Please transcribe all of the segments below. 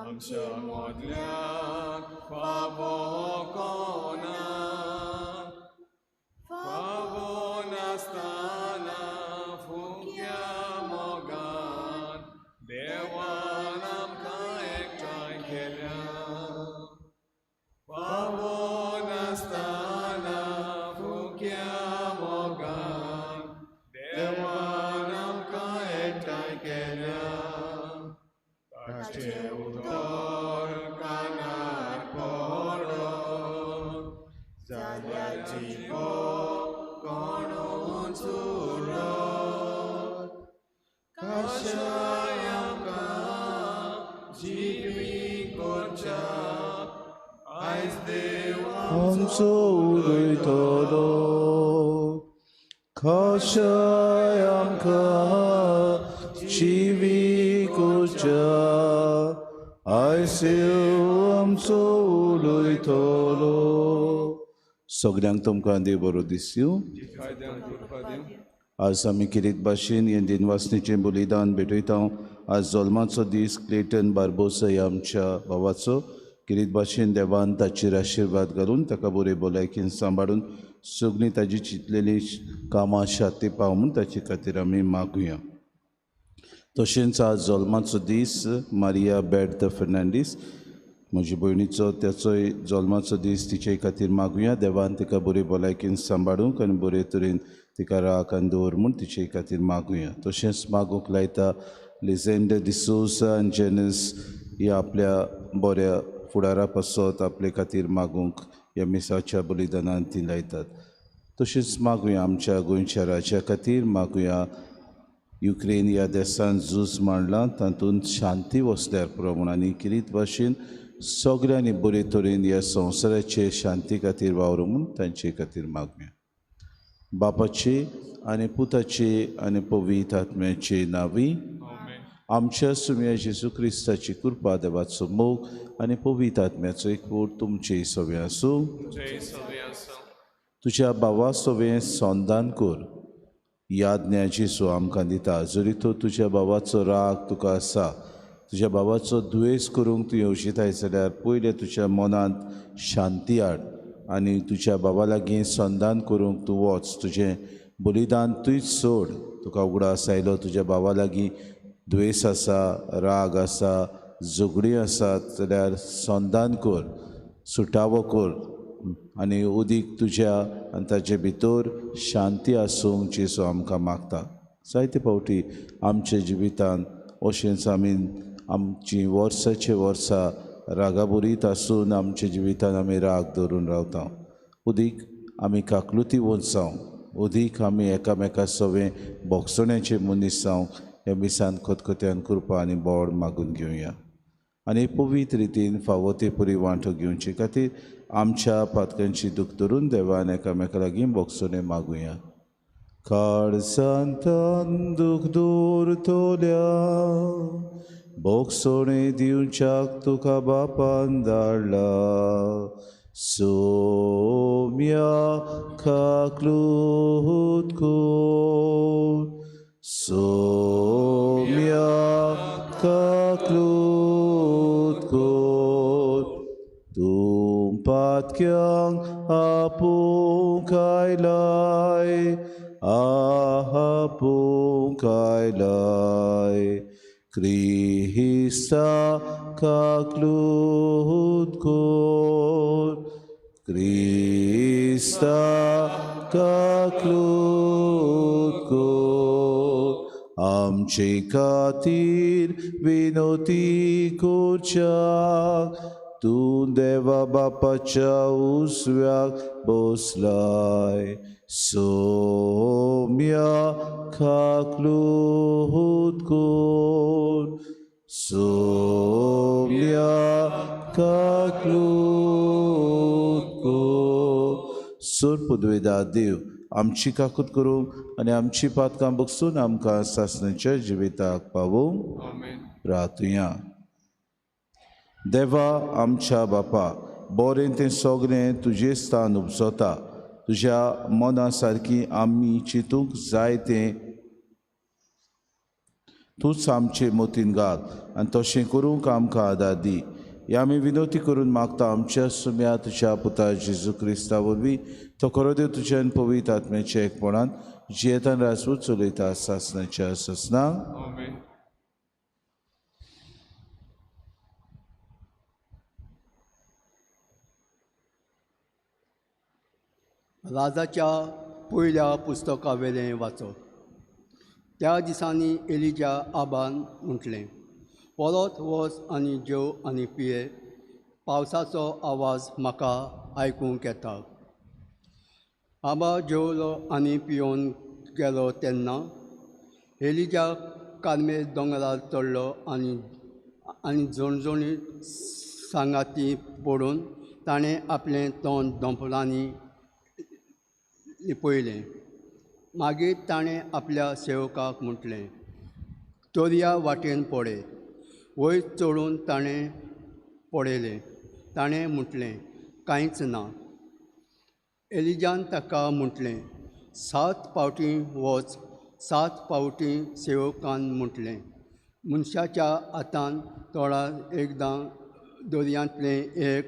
आमच्या मोदल्याक फावो कोना फावो नासतना फुक्या मोगान देवान आमकां एकठांय केल्या फावो नासतना फुक्या मोगान देवान आमकां एकठांय केल्या ताचे उदोर कानार पडोन जाल्यार जिवो कोणूच उरत कशाय आमकां जिवी करच्या आयज देव आमचो उलयतलो कशाय आमकां जिवी करच्या आयज देव आमचो उलयतलो. सगळ्यांक तुमकां देव बरो दीस दिवं. आज आमी कितें भाशेन हें दिनवासनेचें बलिदान भेटयता. आज जल्माचो दीस क्लेटन बार्बोसा ह्या आमच्या भावाचो. कितें भाशेन देवान ताचेर आशिर्वाद घालून ताका बरे भलायकेन सांबाळून सगळीं ताची चिंतलेलीं कामां शाती पाव म्हूण ताचे खातीर आमी मागुया. तशेंच आज जल्माचो दीस मारिया बेर्थ फेर्नांडीस म्हजे भयणीचो त्याचोय जल्माचो दीस तिचे खातीर मागुया. देवान तिका बरे भलायकेन सांबाळूंक आनी बरे तरेन तिका राखान दवर म्हूण तिचे खातीर मागुया. तशेंच मागूंक लायता लिजेंडर डिसोसा आनी जेनस ह्या आपल्या बऱ्या फुडारा पासत आपले खातीर मागूंक ह्या मिसाच्या बलिदानान ती लायतात. तशेंच मागुया आमच्या गोंयच्या राज्या खातीर मागुया. युक्रेन ह्या देशान झूज मांडलां तातूंत शांती वसल्यार पुरो म्हूण आनी किरीत भाशेन सगळ्यांनी बरे तरेन ह्या संवसाराचे शांती खातीर वावरूं म्हूण तांचे खातीर मागुया. बापाचे आनी पुताचे आनी पवित्र आत्म्याचे नांवी. आमच्या सुम्या जेजू क्रिस्ताची कृपा देवाचो मोग आनी पवित्र आत्म्याचो एकवट तुमचे सगळे आसूं. तुज्या भावा सगळें संधान कर. याज्ञा जेजू आमकां दिता जरी तो तुज्या भावाचो राग तुका आसा तुज्या भावाचो दुयेस करूंक तूं येवजिताय जाल्यार पयलें तुज्या मनांत शांती हाड आनी तुज्या भावा लागीं संधान करूंक तूं वच. तुजें बलिदान तुयच सोड. तुका उगडास आयलो तुज्या भावा लागीं दुयेस आसा राग आसा झगडीं आसात जाल्यार संधान कर सुटावो कर आनी उदीक तुज्या आनी ताचे भितर शांती आसूंक जेजू आमकां मागता. जायते फावटी आमच्या जिवितान अशेंच आमी आमचीं वर्सांचे वर्सां रागाबुरीत आसून आमच्या जिवितान आमी राग धरून रावता. उदीक आमी काकलुती वचांव उदीक आमी एकामेका सवें बोगसण्याचे मनीस जावंक ह्या मिसान खतखत्यान कृपा आनी बोड मागून घेवया. आनी पवित्र रितीन फावो ते परी वांटो घेवचे खातीर आमच्या पातकांची दूख धरून देवान एकामेका लागीं बोगसणे मागुया. काळजांतान दूख दवरतल्या बोगसणे दिवच्याक तुका बापान धाडला. सोम्या काकलूत कर सोम्या काकलूत कर तूं पातक्यांक आपूंक आयलाय आपूंक आयलाय. क्रिस्ता काकलूत कर क्रिस्ता काकलूत कर. आमचे खातीर विनोती करच्याक तूं देवा बापाच्या उसव्याक बसलाय. सोम्या काकलूत कर सोम्या काकलूत कर. सोर पदवेदार देव आमची काकूत करूंक आनी आमची पातकां बगसून आमकां सासणेच्या जिविताक पावोवंक रावतुया. देवा आमच्या बापा बरें तें सगळें तुजें स्थान उपसता. तुज्या मना सारकी आमी चिंतूंक जाय तें तूंच आमचे मोतीन घाल आनी तशें करूंक आमकां आदार दी. हे आमी विनोती करून मागता आमच्या सुम्या तुज्या पुता जेजू क्रिस्ता वरवीं तो खरो देव तुज्यान पवित्र आत्म्याच्या एकपणान जियेतान राजपूत चलयता सासणाच्या ससना. आमेन. राजाच्या पयल्या पुस्तका वेलें वाचप. त्या दिसांनी एलिजा आबान म्हटलें, परत वच आनी जेव आनी पिये, पावसाचो आवाज म्हाका आयकूंक येता. आबा जेवलो आनी पियोन गेलो तेन्ना एलिजा कार्मेल दोंगरार चडलो आनी जणजणी सांगाती पडून ताणें आपलें तोंड दोंपरांनी लिपयलें. मागीर ताणें आपल्या सेवकाक म्हटलें, तोरया वाटेन पळय. वयर चडून ताणें पळयलें. ताणें म्हटलें, कांयच ना. एलिजान ताका म्हटलें, 7 फावटी वच. 7 फावटी सेवकान म्हटलें, मनशाच्या हातान तोळार एकदां दर्यांतलें एक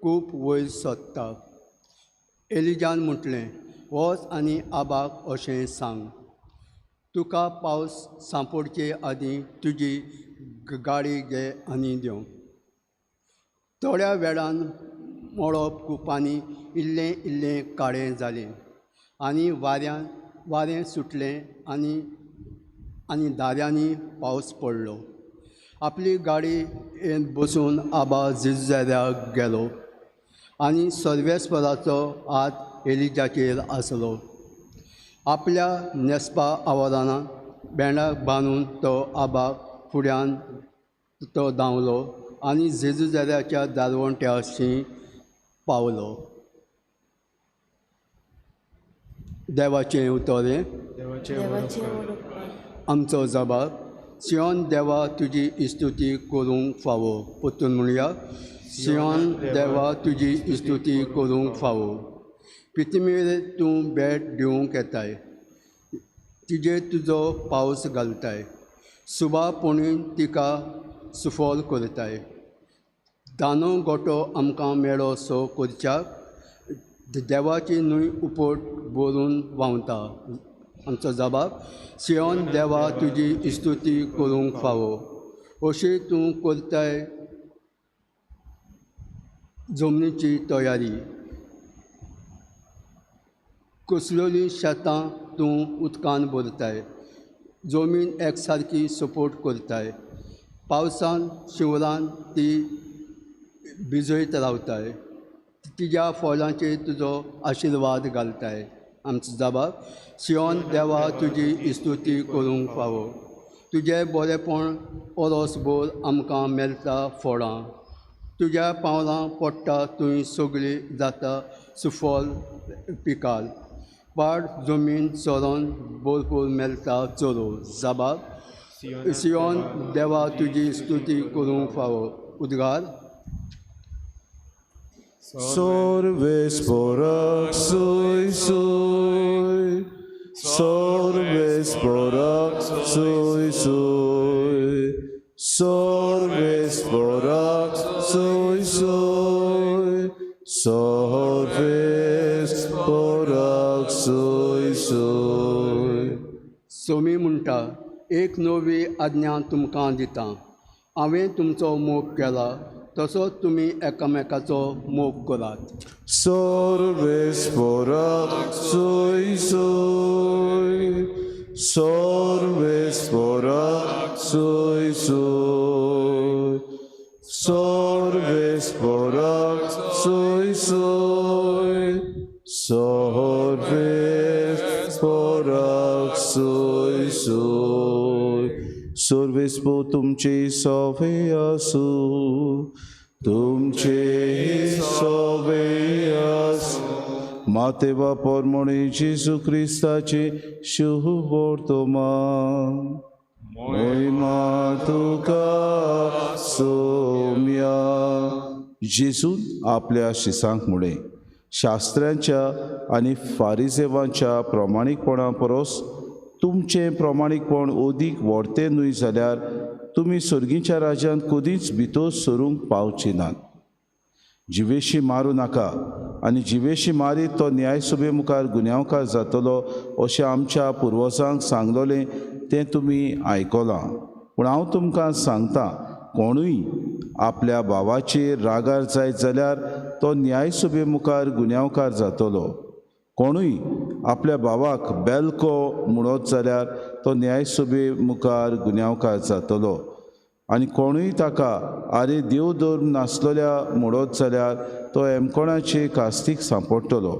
कूप वयर सोदता. एलिजान म्हटलें, वच आनी आबाक अशें सांग, तुका पावस सांपडचे आदीं तुजी गाडी घे आनी देंव. थोड्या वेळान मळब कुपांनी इल्लें इल्लें काळें जालें आनी वारें सुटलें आनी दाऱ्यांनी पावस पडलो. आपली गाडयेन बसून आबा जेरुसलेमाक गेलो आनी सर्वेस्पराचो हात एलिजाचेर आसलो. आपल्या न्हेसपा आवरांत बेंडाक बांदून तो आबाक फुड्यान तो धांवलो आनी जेरुसलेमाच्या दारवंट्याशी पावलो. देवाचें उतोरें. आमचो जबाब. सियोन देवा तुजी इस्तुती करूंक फावो. परतून म्हणया, सियोन देवा तुजी इस्तुती करूंक फावो. पितमेर तूं भेट दिवंक येताय, तिजेर तुजो पावस घालताय. सुबापणीन तिका सुफोल करताय. दानो गोठो आमकां मेळो सो करच्याक देवाची न्हंय उपट भरून व्हांवता. आमचो जबाब. सियोन देवा तुजी इस्तुती करूंक फावो. अशी तूं करताय जमनीची तयारी. कसलोली शेतां तूं उदकान भरताय. जमीन एकसारकी सपोर्ट करताय. पावसान शिवरान ती भिजयत रावताय. तिच्या फळांचेर तुजो आशिर्वाद घालताय. आमचो जबाब. सियोन देवा तुजी इस्तुती करूंक फावो. तुजें बरेपण ओरोसभर आमकां मेळटा फळां. तुज्या पावलां पडटा थंय सगळी जाता सुफोल पिकाल. पाड जमीन चोरोन भरपूर मेळटा चोरो. जबाब. सियोन देवा तुजी स्तुती करूंक फावो. उद्गार. Sorvesporak sui sui, sorvesporak sui sui, sorvesporak sui sui, sorvesporak sui sui. Somi म्हणटा, एक नवी आज्ञा तुमकां दितां. हांवें तुमचो मोग केला तसोच तुमी एकामेकाचो मोग करात. Sorvesporak sui sui, sorvesporak sui sui, sorvesporak sui sui, sorvesporak sui sui. Sorvespo तुमचे सवे आसू, तुमचे सवे आसू. मातेवा पोरमोणी जेजू क्रिस्ताचे शुभ वर्तमान. महिमा तुका सोम्या. जेजून आपल्या शिसांक मुळे शास्त्रांच्या आनी फारिसेवांच्या प्रामाणीकपणा परस तुमचें प्रमाणीकपण ओदीक व्हडतें न्हय जाल्यार तुमी सर्गीच्या राज्यांत कदींच भितर सरूंक पावची नात. जिवेशी मारूं नाका आनी जिवेशी मारीत तो न्यायसभे मुखार गुन्यांवकार जातलो अशें आमच्या पुर्वजांक सांगलोलें तें तुमी आयकलां. पूण हांव तुमकां सांगतां, कोणूय आपल्या भावाचेर रागार जायत जाल्यार तो न्यायसभे मुखार गुन्यांवकार जातलो. कोणूय आपल्या भावाक बेलको म्हणत जाल्यार तो न्यायसभे मुखार गुन्यांवकार जातलो. आनी कोणूय ताका आरे देव धर्म नासलोल्या म्हणत जाल्यार तो एमकोणाचे कास्तीक सांपडटलो.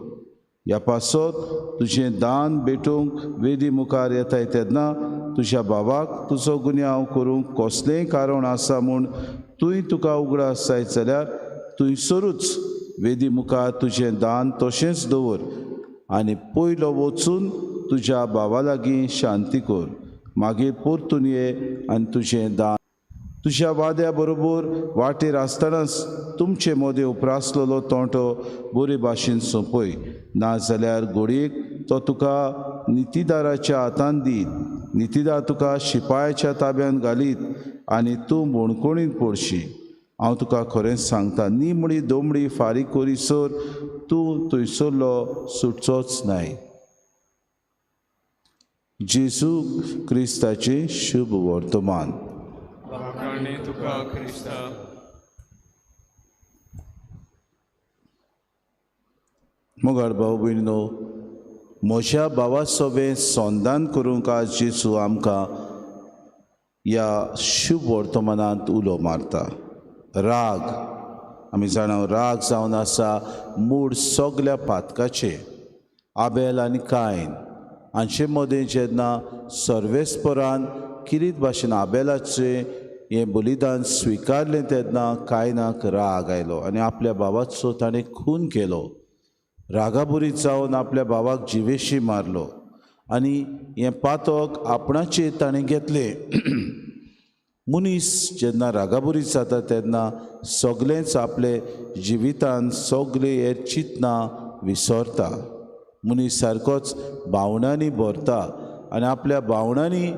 ह्या पासत तुजें दान भेटूंक वेदी मुखार येताय तेन्ना तुज्या भावाक तुजो गुन्यांव करूंक कसलेंय कारण आसा म्हूण तुका उगडास जायत जाल्यार थंयसरूच वेदी मुखार तुजें दान तशेंच दवर आनी पयलो वचून तुज्या भावा लागीं शांती कर. मागीर परतून ये आनी तुजें दान तुज्या वाद्या बरोबर वाटेर आसतनाच तुमचे मदें उपरासलेलो तोंटो बरे भाशेन सोंपय. नाजाल्यार घडयेक तो तुका नितीदाराच्या हातांत दीत, नितीदार तुका शिपायाच्या ताब्यान घालीत आनी तूं मोणकोणीन पडशी. हांव तुका खरेंच सांगता, निमणी दोमडी फारीक करीसर तूं थंयसरलो सुटचोच नाय. जेजू क्रिस्ताचें शुभ वर्तमान. वाखाणे तुका क्रिस्ता. मोगाळ भाव भयणीनो, म्हज्या भावा सोबें संधान करूंक आज जेजू आमकां ह्या शुभ वर्तमानांत उलो मारता. राग आमी जाणा, राग जावन आसा मूळ सगल्या पातकाचे. आबेल आनी कायन हांचे मदें जेन्ना सर्वेस्परान किरीत भाशेन आबेलाचें हें बलिदान स्विकारलें तेन्ना कायनाक राग आयलो आनी आपल्या भावाचो ताणें खून केलो. रागाबुरीत जावन आपल्या भावाक जिवेशी मारलो आनी हें पातक आपणाचेर ताणें घेतलें. मनीस जेन्ना रागाबुरीत जाता तेन्ना सगळेंच आपले जिवितांत सगळे हे चिंतना विसरता. मनीस सारकोच भावनांनी भरता आनी आपल्या भावनांनी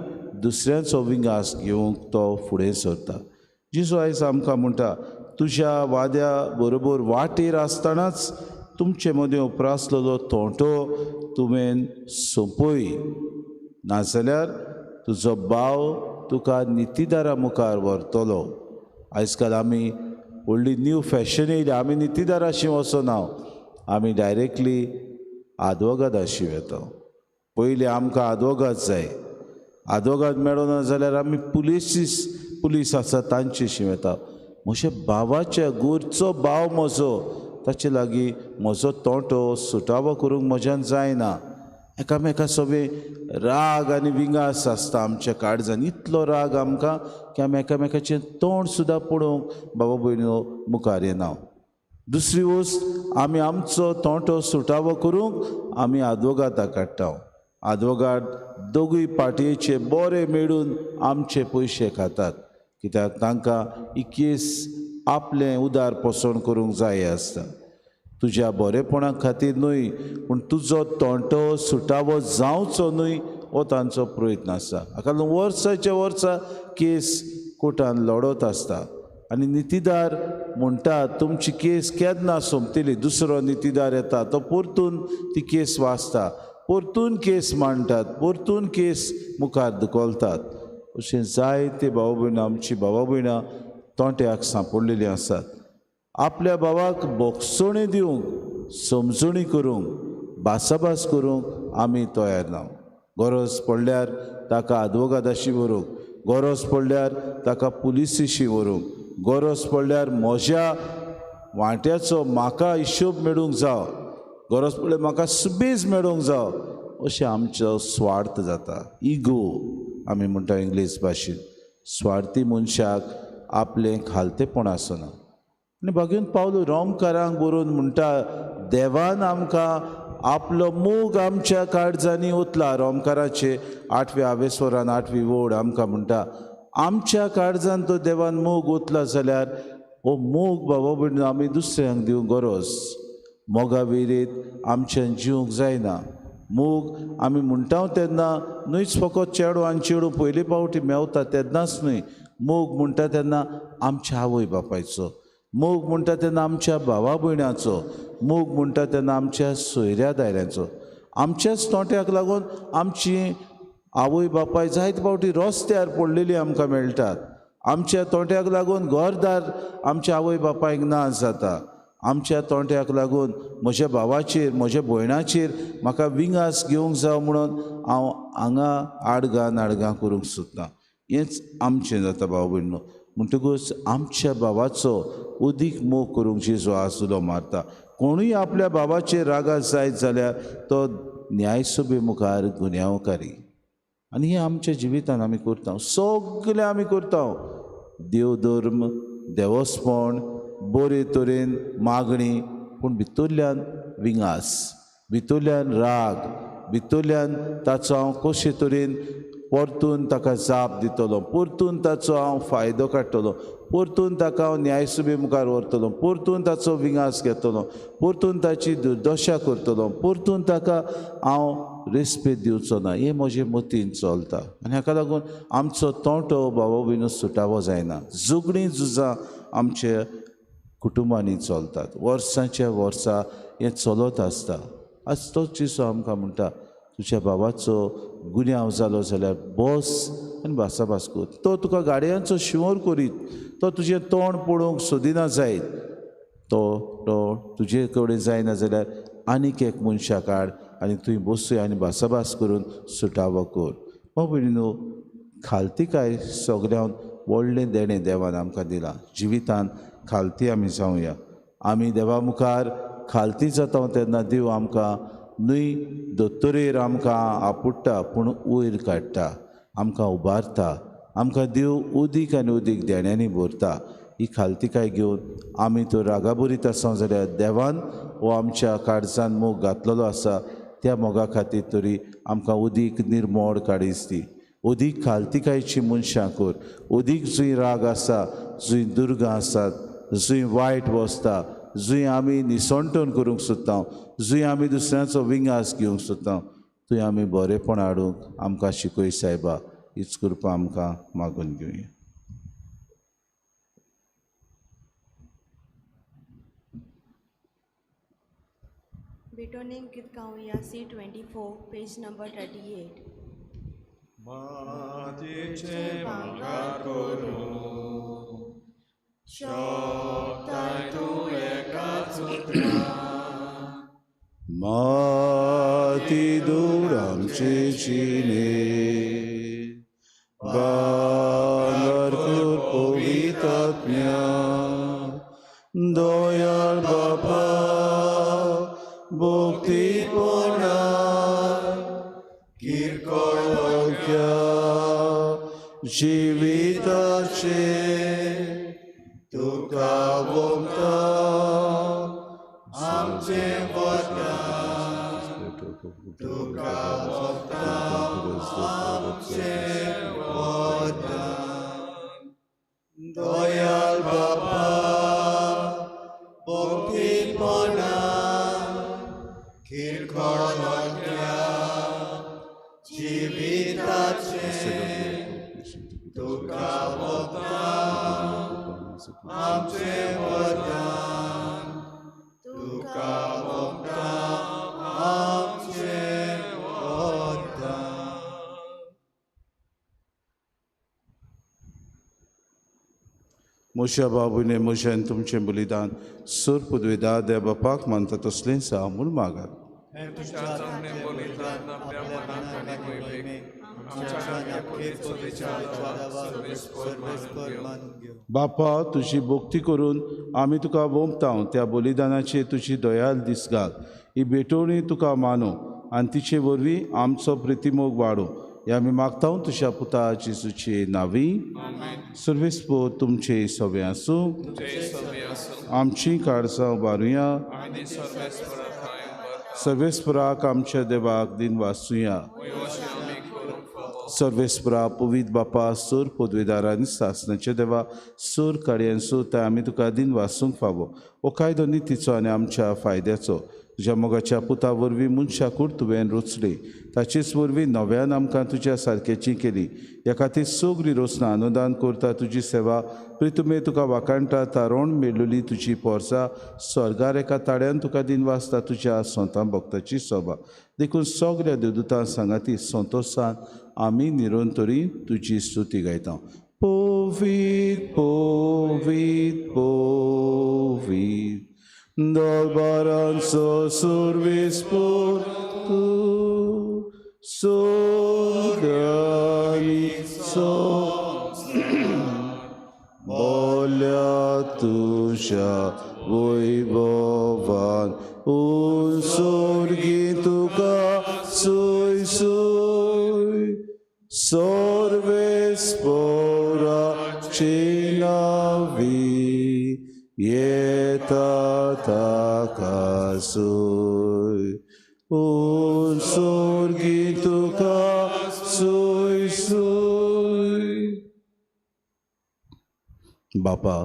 दुसऱ्यांचो विंगास घेवंक तो फुडें सरता. जेजू आयज आमकां म्हणटा, तुज्या वाद्या बरोबर वाटेर आसतनाच तुमचे मदें उपरासलेलो तोंटो तुवें सोंपय. नाजाल्यार तुजो भाव तुका नितीदारा मुखार व्हरतलो. आयज काल आमी व्हडली न्यू फॅशन येयल्या, आमी नितीदाराशी वचना, आमी डायरेक्टली आदवोगादाशी वेता. पयलीं आमकां आदवोगाद जाय, आदवोगाद मेळो ना जाल्यार आमी पुलीस आसा तांचेशी वेता. म्हज्या भावाच्या गोरचो भाव म्हजो, ताचे लागीं म्हजो तोंटो सुटावो करूंक म्हज्यान जायना. एकामेका सोबे राग आनी विंगास आसता आमच्या काळजान. इतलो राग आमकां की आमी एकामेकाचें तोंड सुद्दां पळोवंक भावा भयणीनो मुखार येना. दुसरी वस्त, आमी आमचो तोंटो सुटावो करूंक आमी आदवोगादाक काडटा. आदवोगाद दोगूय पार्टयेचे बरे मेळून आमचे पयशे खातात, कित्याक तांकां ही केस आपलें उदार पसण करूंक जाय आसता. तुज्या बरेपणा खातीर न्हय, पूण तुजो तोंटो सुटावो जावचो न्हय हो तांचो प्रयत्न आसा. हाका लागून वर्साच्या वर्सा केस कोर्टान लडत आसता आनी नितीदार म्हणटा तुमची केस केन्ना सोंपतली. दुसरो नितीदार येता, तो परतून ती केस वाचता, परतून केस मांडटात, परतून केस मुखार धुकलतात. अशें जायते भाव भयणां, आमची भावा भयणां तोंट्याक सांपडलेलीं आसात. आपल्या भावाक बोगसोणी दिवंक, समजुणी करूंक, भासाभास करूंक आमी तयार ना. गरज पडल्यार ताका आदवोगादाशी व्हरूंक, गरज पडल्यार ताका पुलिसीशी व्हरूंक, गरज पडल्यार म्हज्या वांट्याचो म्हाका हिशोब मेळूंक जाव, गरज पडल्यार म्हाका सुबेज मेळूंक जाव, अशें आमचो स्वार्थ जाता. इगो आमी म्हणटा इंग्लीश भाशेन. स्वार्थी मनशाक आपलें खालतेपण आसना. आनी भाग्यून पावलो रोमकारांक बरोवन म्हणटा, देवान आमकां आपलो मोग आमच्या काळजांनी ओतला. रोमकाराचे 8व्या आवेस्वरान 8वी ओड आमकां म्हणटा, आमच्या काळजान तो देवान मोग ओतला जाल्यार हो मोग भावा भयणीनो आमी दुसऱ्यांक दिवंक गरज. मोगा वेरेत आमच्यान जिवंक जायना. मोग आमी म्हणटा तेन्ना न्हयच फकत चेडो आनी चेडू पयली फावटी मेवता तेन्नाच न्हय, मोग म्हणटा तेन्ना आमच्या आवय बापायचो, मोग म्हणटा तेन्ना आमच्या भावा भयणाचो, मोग म्हणटा तेन्ना आमच्या सोयऱ्या दायऱ्याचो. आमच्याच तोंट्याक लागून आमची आवय बापाय जायते फावटी रस्त्यार पडलेली आमकां मेळटात. आमच्या तोंट्याक लागून घरदार आमच्या आवय बापायक ना जाता. आमच्या तोंट्याक लागून म्हज्या भावाचेर म्हज्या भयणाचेर म्हाका विंगास घेवंक जाय म्हणून हांव हांगा आडगां करूंक सोदतां. हेंच आमचें जाता भाव भयणो. म्हणटकूच आमच्या भावाचो उदीक मोग करूंक जेजू आसुलो मारता. कोणूय आपल्या भावाचेर रागार जायत जाल्यार तो न्यायसभे मुखार गुन्यांवकारी. आनी हें आमच्या जिवितान आमी करता, सगलें आमी करता. देव धर्म, देवस्पण, बरे तरेन मागणी, पूण भितरल्यान विंगास, भितरल्यान राग, भितरल्यान ताचो हांव कशे तरेन परतून ताका जाप दितलो, परतून ताचो हांव फायदो काडटलो, परतून ताका हांव न्यायसभे मुखार व्हरतलो, परतून ताचो विंगास घेतलो, परतून ताची दुर्दशा करतलो, परतून ताका हांव रेस्पेद दिवचो ना. हें म्हजे मतीन चलता. आनी हाका लागून आमचो तोंटो भावा भयणो सुटावो जायना. झगडीं झुजां आमच्या कुटुंबांनी चलतात. वर्सांच्या वर्सां हें चलत आसता. आज तोच दिसो आमकां म्हणटा तुज्या बाबाचो गुन्यांव जालो जाल्यार बस आनी भासाभास कर. तो तुका गाडयांचो शिंवर करीत, तो तुजें तोंड पळोवंक सोदिना जायत, तो तुजे कडेन जायना जाल्यार आनीक एक मनशां काड आनी थंय बसूय आनी भासाभास करून सुटावो कर. हो भयणीनो, खालतीकाय सगळ्यांत व्हडलें देणें देवान आमकां दिलां. जिवितान खालती आमी जावया. आमी देवा मुखार खालती जाता तेन्ना देव आमकां न्हय दोतोरेर आमकां आपडटा, पूण वयर काडटा, आमकां उबारता. आमकां देव उदीक आनी उदीक देण्यांनी भरता. ही खालतीकाय घेवन आमी तो रागाबरीत आसा जाल्यार देवान हो आमच्या काळजान मोग घातलेलो आसा. त्या मोगा खातीर तरी आमकां उदीक निर्मोळ काडीस दी. उदीक खालतीकायची मनशां कर. उदीक जंय राग आसा, जंय दुर्गां आसात, जंय वायट वस्ता, जंय आमी निसंटण करूंक सोदता, जंय आमी दुसऱ्याचो विंगास घेवंक सोदता, थंय आमी बरेपण हाडूंक आमकां शिकय सायबा. हीच कृपा आमकां मागून घेवया. Betoning Git Gaoya C24, page number 38. मातीचे भांगर करून शोभताय तूं एकाच उतरां. माती दूर आमचे चिने, भांगर कर पवित्र आत्म्या. दयाळ बापा भक्तीपणा किरकोळ वाक्या जिविताचे तुका वोगता आमचे वरदान. तुका वोगता आमचे वरदान. दयाळ बापा भक्तीपणा किरकोळ वाक्या जिविताचे तुका वोगता आमचे वरदान. तुका वोगता आमचे वरदान. म्हज्या बाबूने म्हज्यान तुमचें बलिदान सूर पदवेदार देव बापाक मानता तसलेंच म्हूण मागात. हें तुज्या जमणे बलिदान आपल्या मनांत आनी वैभवेक आमच्या खातीर विचार सर्वेस्पर मानून घेव. बापा, तुजी भक्ती करून आमी तुका वोंबता. त्या बलिदानाचेर तुजी दयाल दीस घाल. ही भेटोवणी तुका मानू आनी तिचे वरवीं आमचो प्रितीमोग वाडूं. हे आमी मागता तुज्या पुता जेजूचे नांवी. सर्वेस्पर तुमचे सवे आसूं. आमची काळजां उबारुया. सर्वेस्पराक आमच्या देवाक दिन वाचुया. सर्वेस्परा पवित्र बापा, सूर पदवेदार आनी सासणाचे देवा, सूर काडयांचो ते आमी तुका दिन वाचूंक फावो. हो कायदो नितीचो आनी आमच्या फायद्याचो. तुज्या मोगाच्या पुता वरवीं मनशाकूड तुवें रचली, ताचेच वरवीं नव्यान आमकां तुज्या सारकेची केली. ह्या खातीर सगळीं रोसना अनुदान करता तुजी सेवा. प्रितुमे तुका वाकाणटा तारोण मेळिल्ली तुजी पोरसां, स्वर्गार एका ताड्यान तुका दिन वाचता तुज्या सोंतां भक्ताची सभा. देखून सगळ्या देवदूतां सांगाती संतोशान आमी निरंतरी तुजी स्तुती गायता. पोवीत पोवीत पोवीत दरबारांचो सुरवेस्पोर तूं, सोगळ्यांनी बोल्या तुज्या वैभवान उत्सर्गी तुका सोय सोय. सर्वेस्पोराची नावी येता ताका सोय. उत्सर्गी तुका सोय सोय. बापा,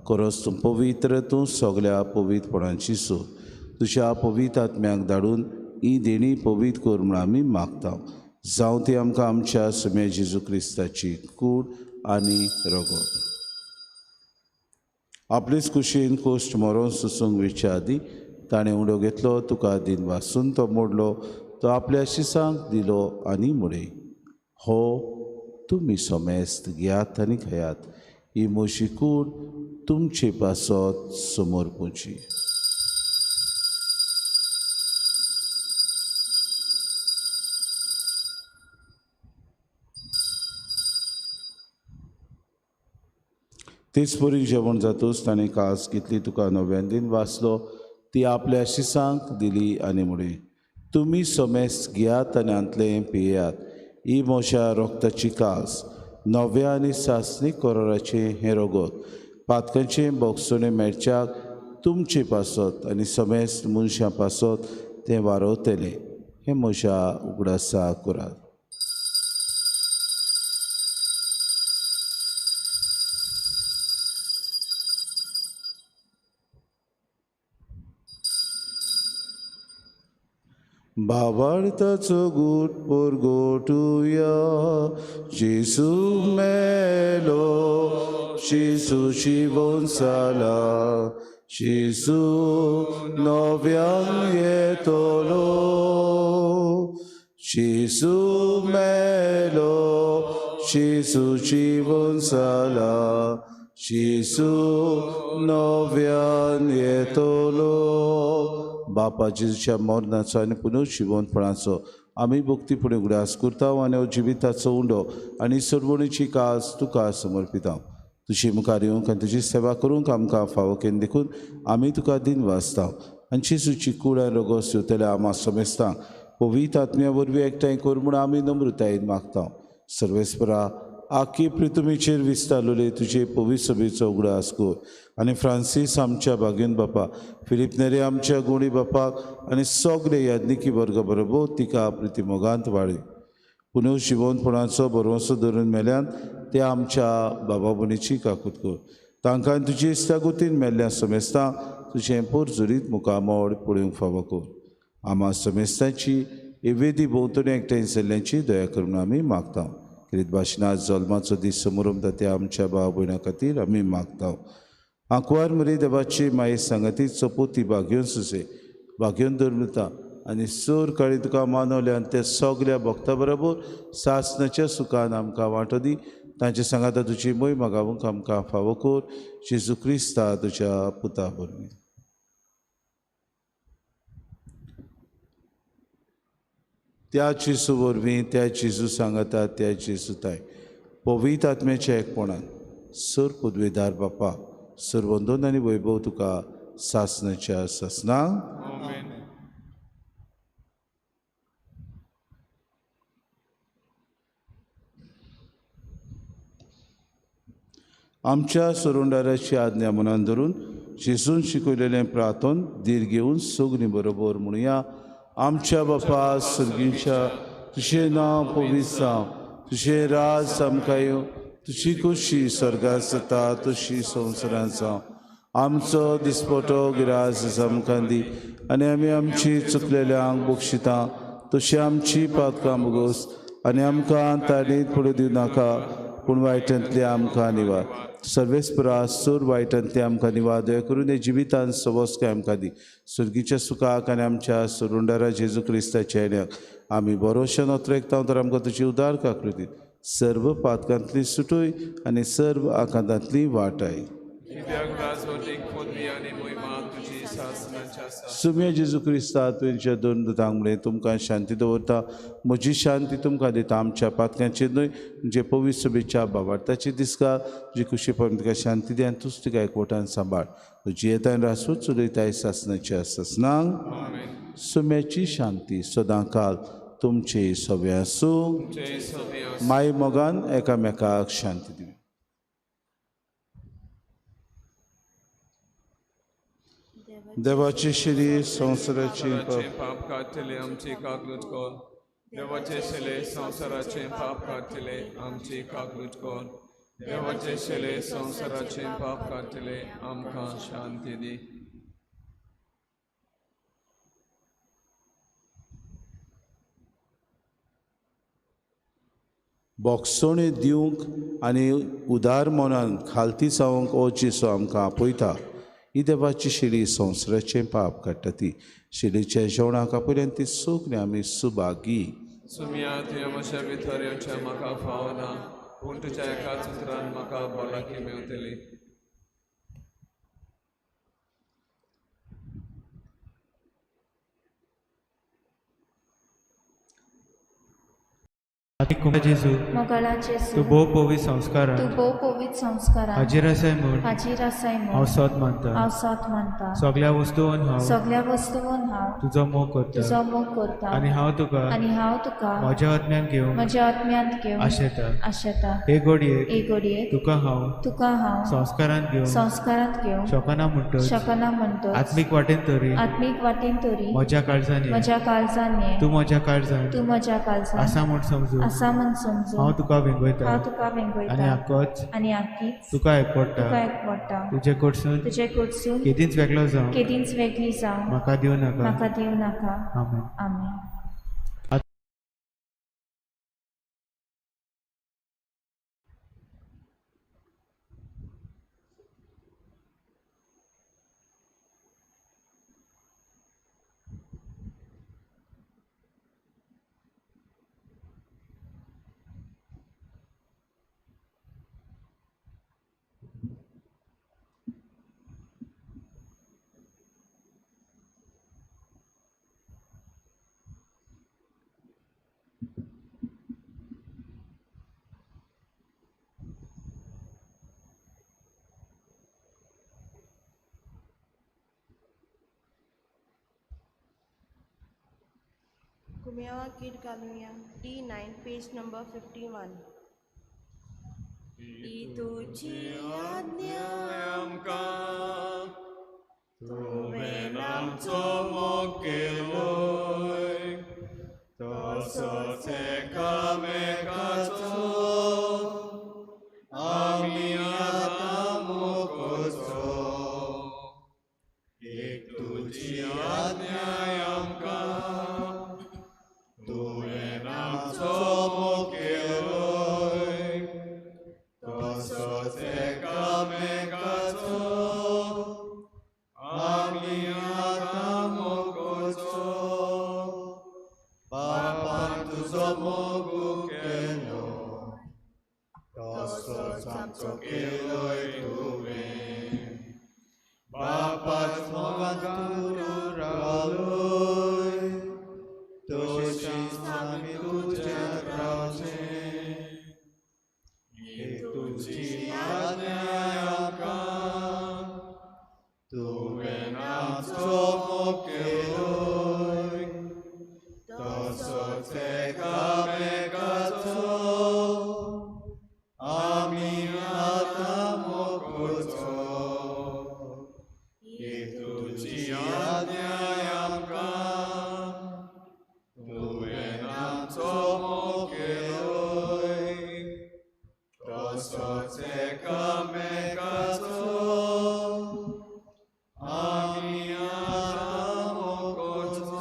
खरोच तूं पवित्र, तूं सगळ्या पवित्रपणाची सोय. तुज्या पवित्र आत्म्याक धाडून ही देणी पवित्र कर म्हूण आमी मागता. जावं ती आमकां आमच्या समे जेजू क्रिस्ताची कूड आनी रगत. आपलेच कुशीन कोश्ट मरोन सुसूंक विचारदी ताणें उडो घेतलो, तुका दिन वासून तो मोडलो, तो आपल्या शिसांक दिलो आनी मुडे. हो तुमी सोमेस्त घेयात आनी खयात. ही मोशी कूड तुमचे पासत समोर पोची. तेच परी जेवण जातूच ताणें कास घेतली, तुका नव्यान दिन वाचलो, ती आपल्या शिसांक दिली आनी मुडे. तुमी सोमेस्त घेयात आनी आंतलें पियेयात. ही मोशा रोगताची कास, नव्या आनी सासणीक कोराराचें हें रगत, पातकांचें बोगसणें मेळच्याक तुमचे पासत आनी सोमेस्त मनशां पासत तें वारवतलें. हें मोशा उगडासा करात. भावार्थाचो गूट परगोटुया. जेजू मेलो, जेजूची वंसाला, जेजू नव्यान येतलो. जेजू मेलो, जेजूची वंसाला, जेजू नव्यान येतलो. बापा जेजूच्या मरणाचो आनी पुनर्जिवंतपणाचो आमी भक्ती फुडें उगडास करता आनी जिविताचो उंडो आनी सरवणीची कास तुका समर्पिता. तुजी मुखार येवंक आनी तुजी सेवा करूंक आमकां फावो केन्न देखून आमी तुका दिन वाचता. आनी जेजूची कूड आनी रगत शिवतल्या आमा समेस्तां पवित्र आत्म्या वरवीं एकठांय कर म्हूण आमी नम्रतायेन मागता. सर्वेस्परा आख्खी पृथ्वीचेर विस्तारलेले तुजे पवित्र सभेचो उगडास कर आनी फ्रांसीस आमच्या भाग्यन बापा, फिलिप नेरे आमच्या गुणी बापाक आनी सगळे याज्ञिकी वर्ग बरोबर तिका प्रितीमोगांत वाडय. पुनर्जिवंतपणाचो भरवंसो धरून मेल्यान ते आमच्या बाबा भयणीची काकूट कर. तांकां तुजी इश्टागुतीन मेल्ल्या समेस्तां तुजें परजुरीत मुखामोड पळोवंक फावो कर. आमा समेस्तांची हे वेदी भोंवतणी एकठांय जाल्ल्याची दया करून आमी मागता. किरीत भाशणात जल्माचो दीस समोरून त्या आमच्या भाव भयणां खातीर आमी मागता. आंकवार मरी देवाची माये सांगाती चपोती भाग्योन सुसे भाग्योन धर्मता आनी सोर काळी तुका मानवल्यान ते सगळ्या भक्तां बरोबर सासणाच्या सुखान आमकां वांटो दी. तांचे सांगाता तुजी मोय मागावंक आमकां फावो कर. जेजू क्रिस्ता तुज्या पुता वरवीं. त्या जेजू वरवीं, त्या जेजू सांगाता, त्या जेजू ताय पवित्र आत्म्याच्या एकपणान सर पदवेदार बापा, सर वंदन आनी वैभव तुका सासणाच्या ससनांक. आमच्या सोरोंडाराची आज्ञा मनान धरून जेजून शिकयलेलें प्रार्थन धीर घेवन सगळीं बरोबर म्हणुया. आमच्या बापा सर्गीच्या, तुजें नांव पवित्र जावं, तुजें राज आमकां येवं, तुजी खुशी स्वर्गांत जाता तशी संवसारांत जावं. आमचो दिसपटो गिरास आमकां दी आनी आमी आमची चुकलेल्यांक बक्षिता तशी आमची पातकां बोगोस आनी आमकां ताणीत पडूं दिवं नाका पूण वायटांतली आमकां निवार सर्वेस्परा सूर वायटांतली आमकां निवार दया करून हे जिवितांत सवस्काय आमकां दी सुर्गीच्या सुखाक आनी आमच्या सुरुंडारा जेजू क्रिस्ताच्या येण्याक आमी बरोशेन नोत्रेकता तर आमकां तुजी उदार काकृतीत सर्व पातकांतली सुटोय आनी सर्व आकांतांतली वाटाय कित्याक राजवटीक पदवी आनी मोहिमा तुजी शासनाच्या आसा सुम्य जेजू क्रिस्ता तुमच्या दोन दुतांक म्हणलें तुमकां शांती दवरता म्हजी शांती तुमकां दिता आमच्या पातक्यांचेर न्हय जे पवित्र सभेच्या भावार्थाची दिसका जी खुशीपण तुका शांती दी आनी तुज तुका एकवटान सांबाळ तुजी येताय रासूच चलयताय शासनाच्या ससनांक सुम्याची शांती सदांकाल तुमचे सवे आसूं जय सभ्य माय मोगान एकामेकाक शांती दिवं देवाची श्री संवसाराची पाप काढतले आमची कागलूट कर देवाचे शेले संसाराचे पाप काढतले आमची कागलूट कर देवाचे शेले संसाराचे पाप काढतले आमकां शांती दी बोगसोणे दिवंक आनी उदार मनान खालती जावंक ओ जेसो आमकां आपयता ही देवाची शिडी संवसाराचें पाप काडटा ती शिडीच्या जेवणाक आपयल्यान ती सोगलीं आमी सुभागी सुम्या तुवें म्हज्या भितर येवचें म्हाका फावना पूण तुज्या एकाच उतरान म्हाका भलायकी मेवतली जेजू मोगला जेजू तू भोव पवित्र संस्कारान तू भोव पवित्र संस्कारान हाजीर आसाय म्हूण हाजीर आसाय हांव म्हूण सत मानता हांव साथ मानता सगळ्या वस्तूंन हांव सगळ्या वस्तूंन हांव तुजो मोग करता तुजो मोग करता आनी हांव तुका आनी हांव तुका म्हज्या आत्म्यान घेवन म्हज्या आत्म्यांत घेवन आशेता आशेता हे घडयेक एक घडयेक तुका हांव संस्कारान घेवन संस्कारांत घेवन शोकना म्हणटच शकना म्हणटो आत्मीक वाटेन तरी आत्मीक वाटेन तरी म्हज्या काळजांनी म्हज्या काळजान ये तूं म्हज्या काळजान तूं म्हज्या काळजान आसा म्हूण समजून आसा म्हूण समजून हांव तुका हांव वेंगयता तुका आनी वेंगयता आक्कोच आनी आखीच तुका एकवडटा तुका एकवडटा तुजे कडसून तुजे कडसून केदींच वेगळो जावं केदींच वेगळी जावं म्हाका दिवं नाका म्हाका दिवं नाका आमेन आमेन कुमेवा किट घालूया D9 पेज नंबर 51 ही तुझी आज्ञा आमकां तुवें आमचो मोग केलोय तसोच एकामेकाचो आमी आतां मोग करचो एक तुजी आज्ञा आमकां तुवें आमचो मोग केलोय तसोच एकामेकाचो आमी आतां मोग करचो बापान तुजो मोग केलो तसोच आमचो केलोय तुवें बापाच मोगान तूं रावलोय तशीच आमी तुज्यात रावचें ही तुजी आज्ञा आमकां तुवें आमचो मोग केलोय तसोच एकामेकाचो आमी आतां मोग करचो ही तुजी आज्ञा आमकां तुवें आमचो मोग केलोय तसोच एकामेकाचो आमी आतां मोकोचो.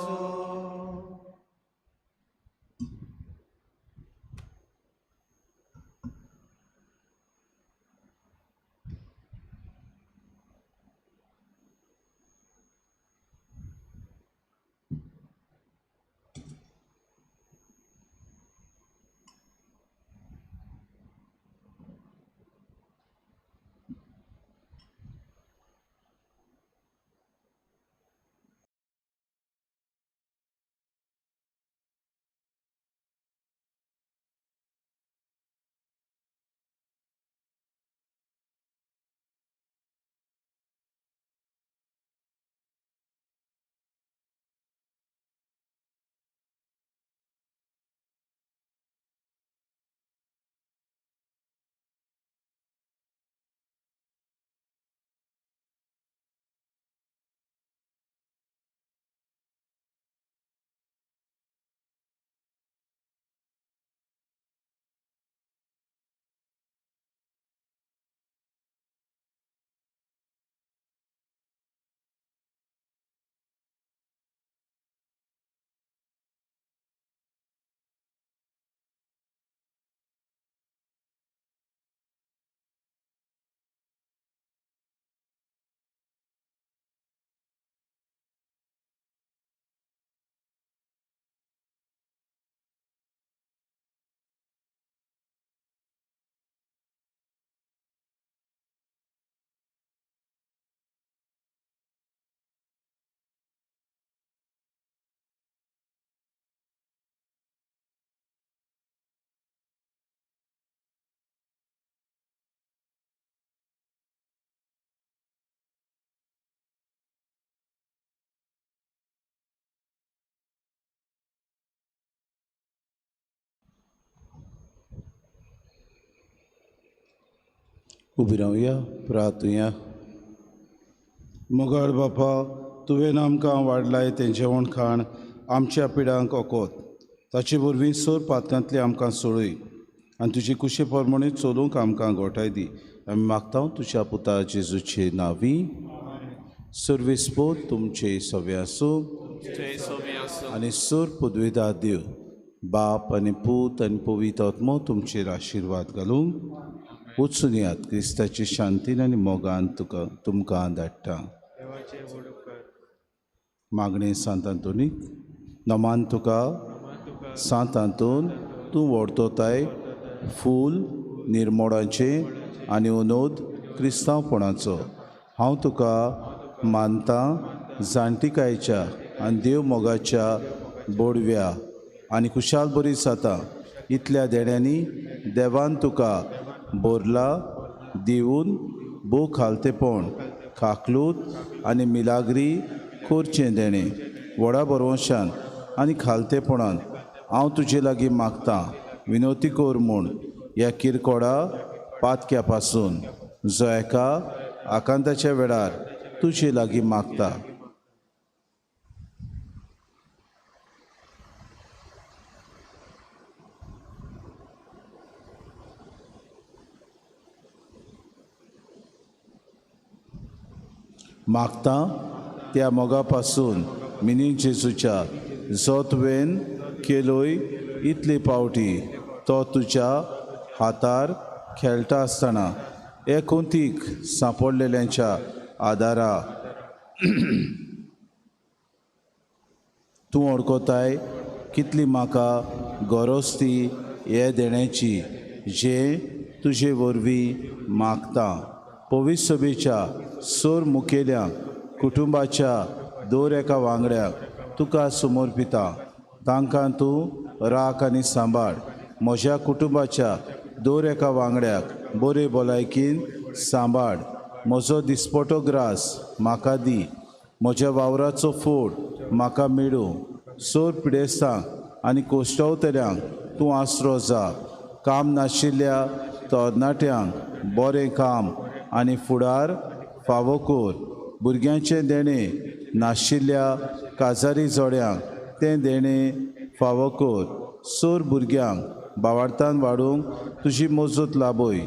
उबी रावया, प्रार्थुया. मोगाळ बापा, तुवें आमकां वाडलाय तें जेवण खाण आमच्या पिडांक ओकोत. ताचे वरवीं सोर पातकांतले आमकां सोडूय आनी तुजे कुशे प्रमाणे चलूंक आमकां घोटाय दी. आमी मागता तुज्या पुता जेजूचे नांवी. सर्वेस्पोत तुमचे सवे आसूं जय सोबी आसूं. आनी सोर पदवेदार देव बाप आनी पूत आनी पवित्र आत्मो तुमचेर आशिर्वाद घालूंक वचून यात. क्रिस्ताचे शांतीन आनी मोगान तुमकां धाडटा. देवाचे वडूकर मागणें सांत आंतोनीक. नमान तुका सांत आंतोन तूं व्हरतोताय फूल निर्मोळाचें आनी उनोद क्रिस्तांवपणाचो. हांव तुका मानतां जाणटिकायेच्या आनी देव मोगाच्या बोडव्या आनी खुशाल बरी जाता इतल्या देण्यांनी देवान तुका बोरला दिवन भोव खालतेपण खाकलूत आनी मिलाग्री करचें देणें. व्हडा बरवंशान आनी खालतेपणान हांव तुजे लागीं मागतां विनोती कोर म्हूण ह्या किरकोडा पातक्या पासून जो एका आकांताच्या वेळार तुजे लागीं मागता. मागता त्या मोगा पासून मिनी जेजूच्या जो तुवें केलोय इतले पावटी तो तुज्या हातार खेळटा आसतना एकुंतीक सांपडलेल्यांच्या आदारा तूं अडकोताय कितली म्हाका गरज ती हे देण्याची जें तुजे वरवीं मागता. पवित्र सभेच्या सोर मुखेल्यांक कुटुंबाच्या दर एका वांगड्याक तुका समर्पिता. तांकां तूं राख आनी सांबाळ. म्हज्या कुटुंबाच्या दर एका वांगड्याक बरे भलायकीन सांबाळ. म्हजो दिसपटो ग्रास म्हाका दी. म्हज्या वावराचो फोड म्हाका मेळूं. सोर पिडेस्तांक आनी कोश्टावतल्यांक तूं आसरो जा. काम नाशिल्ल्या तरणाट्यांक बरें काम आनी फुडार फावो कोर. भुरग्यांचें देणें नाशिल्ल्या काजारी जोड्यांक तें देणें फावो कोर. सोर भुरग्यांक भावार्थान वाडूंक तुजी मजत लाबय.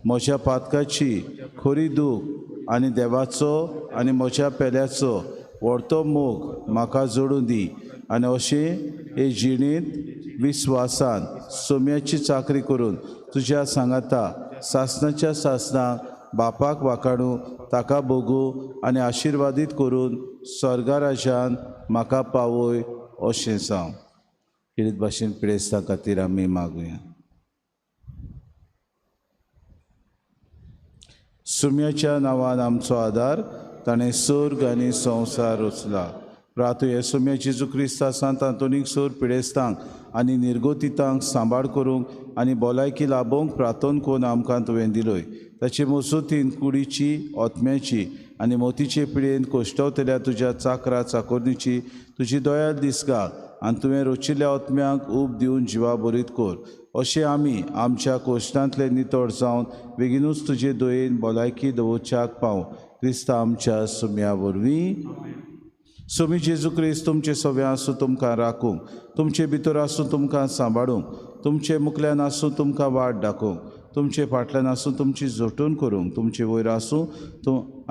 म्हज्या पातकाची खरी दूख आनी देवाचो आनी म्हज्या पेल्याचो व्हडतो मोग म्हाका जोडून दी आनी अशें हे जिणेंत विस्वासान सोम्याची चाकरी करून तुज्या सांगाता सासणाच्या सासणाक बापाक वाखाणू ताका भोगू आनी आशिर्वादीत करून स्वर्गा राजान म्हाका पावय अशें जावं. कितें भाशेन पिडेस्ता खातीर आमी मागुया. सुम्याच्या नांवान आमचो आदार ताणें स्वर्ग आनी संवसार रचला. प्रार्थूय सुम्या जेजू क्रिस्ता सांत आंतोनीक सोर पिडेस्तांक आनी निर्गोतितांक सांबाळ करूंक आनी भलायकी लाबोवंक प्रार्थना करून आमकां तुवें दिलोय. ताचे मजतीन कुडीची ओतम्याची आनी मोतीचे पिडेन कोश्टवतल्या तुज्या चाकरा चाकोरणीची तुजी दयाळ दिसगा आनी तुवें रचिल्ल्या ओतम्यांक ऊब दिवन जिवा बरीत कोर. अशें आमी आमच्या कोश्टांतले नितळ जावन बेगीनूच तुजे दयेन भलायकी दवरच्याक पावूं. क्रिस्ता आमच्या सुम्या वरवीं. सोमी जेजू क्रिस्त तुमचे सव्या आसूं तुमकां राखूंक, तुमचे भितर आसूं तुमकां सांबाळूंक, तुमचे मुखल्यान आसूं तुमकां वाट दाखोवंक, तुमचे फाटल्यान आसूं तुमची जोटून करूंक, तुमचे वयर आसूं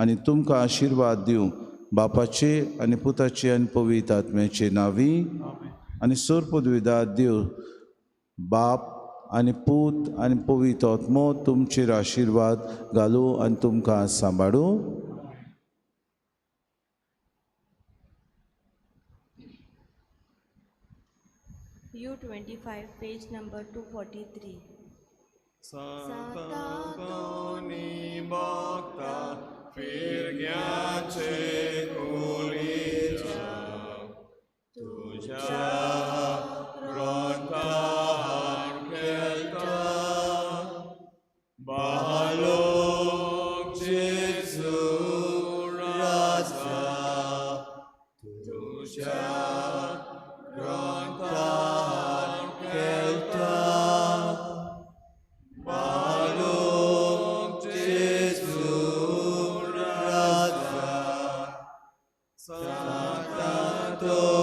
आनी तुमकां आशिर्वाद दिवंक. बापाचे आनी पुताचे आनी पवित्र आत्म्याचे नांवी आनी सोर पदवीदार देव बाप आनी पूत आनी पवित्र आत्मो तुमचेर आशिर्वाद घालूं आनी तुमकां सांबाळूं. U25, page number 243. Sant'Antoni bhakta firgyace kulicha tuja prantar kelta bahalok Jesu raza tuja prantar kelta Santo